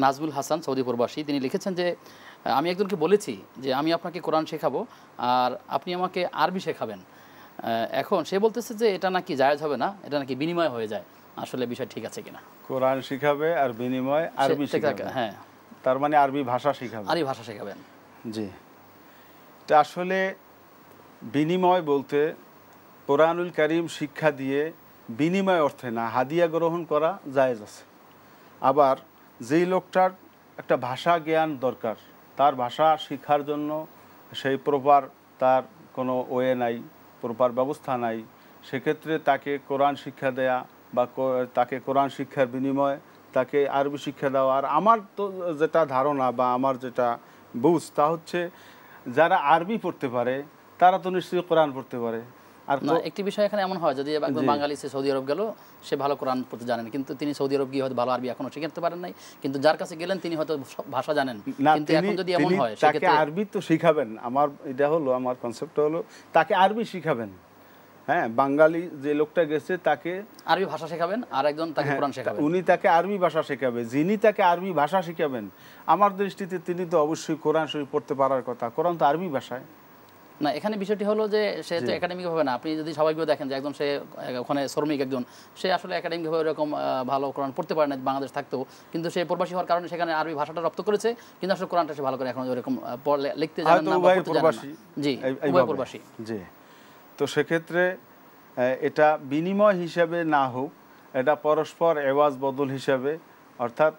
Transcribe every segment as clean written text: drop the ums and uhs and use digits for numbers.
Nazmul Hasan Saudi প্রবাসী, তিনি লিখেছেন যে আমি একজনকে বলেছি যে আমি আপনাকে কোরআন শেখাবো আর আপনি আমাকে আরবি শেখাবেন। এখন সে বলতেছে যে এটা নাকি জায়েজ হবে না, এটা নাকি বিনিময় হয়ে যায়। আসলে বিষয় ঠিক আছে কিনা? কোরআন শিখাবে আর বিনিময় আরবি শিখাবে। হ্যাঁ, তার মানে আরবি ভাষা শিখাবে। আরবি ভাষা শেখাবেন। জি, তা আসলে বিনিময় বলতে কোরআনুল কারীম শিক্ষা দিয়ে বিনিময় অর্থে না, হাদিয়া গ্রহণ করা জায়েজ আছে। আবার যেই লোকটার একটা ভাষা জ্ঞান দরকার, তার ভাষা শিক্ষার জন্য সেই প্রপার তার কোনো ওয়ে নাই, প্রপার ব্যবস্থা নাই, সেক্ষেত্রে তাকে কোরআন শিক্ষা দেয়া বা তাকে কোরআন শিক্ষার বিনিময়ে তাকে আরবি শিক্ষা দেওয়া। আর আমার তো যেটা ধারণা বা আমার যেটা বুঝ তা হচ্ছে যারা আরবি পড়তে পারে তারা তো নিশ্চয়ই কোরআন পড়তে পারে। আর একটি বিষয় এখানে এমন হয়, যদি একজন বাঙালি সে সৌদি আরব গেল, সে ভালো কোরআন পড়তে জানেন, কিন্তু তিনি সৌদি আরব গিয়ে হয়তো ভালো আরবি এখনো শিখতে পারেন নাই, কিন্তু যার কাছে গেলেন তিনি হয়তো ভাষা জানেন। কিন্তু এখন যদি এমন হয় তাকে আরবি তো শিখাবেন, আমার এটা হলো আমার কনসেপ্টটা হলো তাকে আরবি শিখাবেন। হ্যাঁ, বাঙালি যে লোকটা গেছে তাকে আরবি ভাষা শেখাবেন আর একজন তাকে কোরআন শেখাবেন, উনি তাকে আরবি ভাষা শেখাবে। যিনি তাকে আরবি ভাষা শিখাবেন আমার দৃষ্টিতে তিনি তো অবশ্যই কোরআন শরীফ পড়তে পারার কথা, কোরআন তো আরবি ভাষায়। না, এখানে বিষয়টি হলো যে সে তো একাডেমিকভাবে না, আপনি যদি স্বাভাবিকভাবে দেখেন যে একজন সে ওখানে শ্রমিক একজন, সে আসলে একাডেমিকভাবে এরকম ভালো কোরআন পড়তে পারে না বাংলাদেশ থাকতেও, কিন্তু সে প্রবাসী হওয়ার কারণে সেখানে আরবি ভাষাটা রপ্ত করেছে, কিন্তু আসলে কোরআনটা সে ভালো করে এখন ওরকম লিখতে জানেন না বা পড়তে জানেন না। জি, উভয় প্রবাসী। জি, তো সেক্ষেত্রে এটা বিনিময় হিসাবে না হোক, এটা পরস্পর এওয়াজ বদল হিসাবে, অর্থাৎ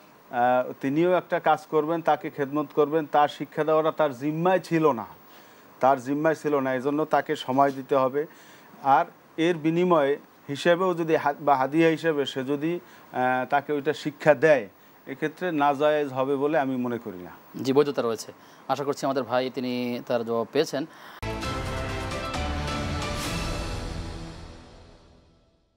তিনিও একটা কাজ করবেন, তাকে খেদমত করবেন, তার শিক্ষা দেওয়াটা তার জিম্মায় ছিল না, তার জিম্মায় ছিল না, এই জন্য তাকে সময় দিতে হবে। আর এর বিনিময়ে হিসেবেও যদি বা হাদিয়া হিসেবে সে যদি তাকে ওইটা শিক্ষা দেয়, এক্ষেত্রে নাজায়েজ হবে বলে আমি মনে করি না। জি, বৈধতা রয়েছে। আশা করছি আমাদের ভাই তিনি তার জবাব পেয়েছেন।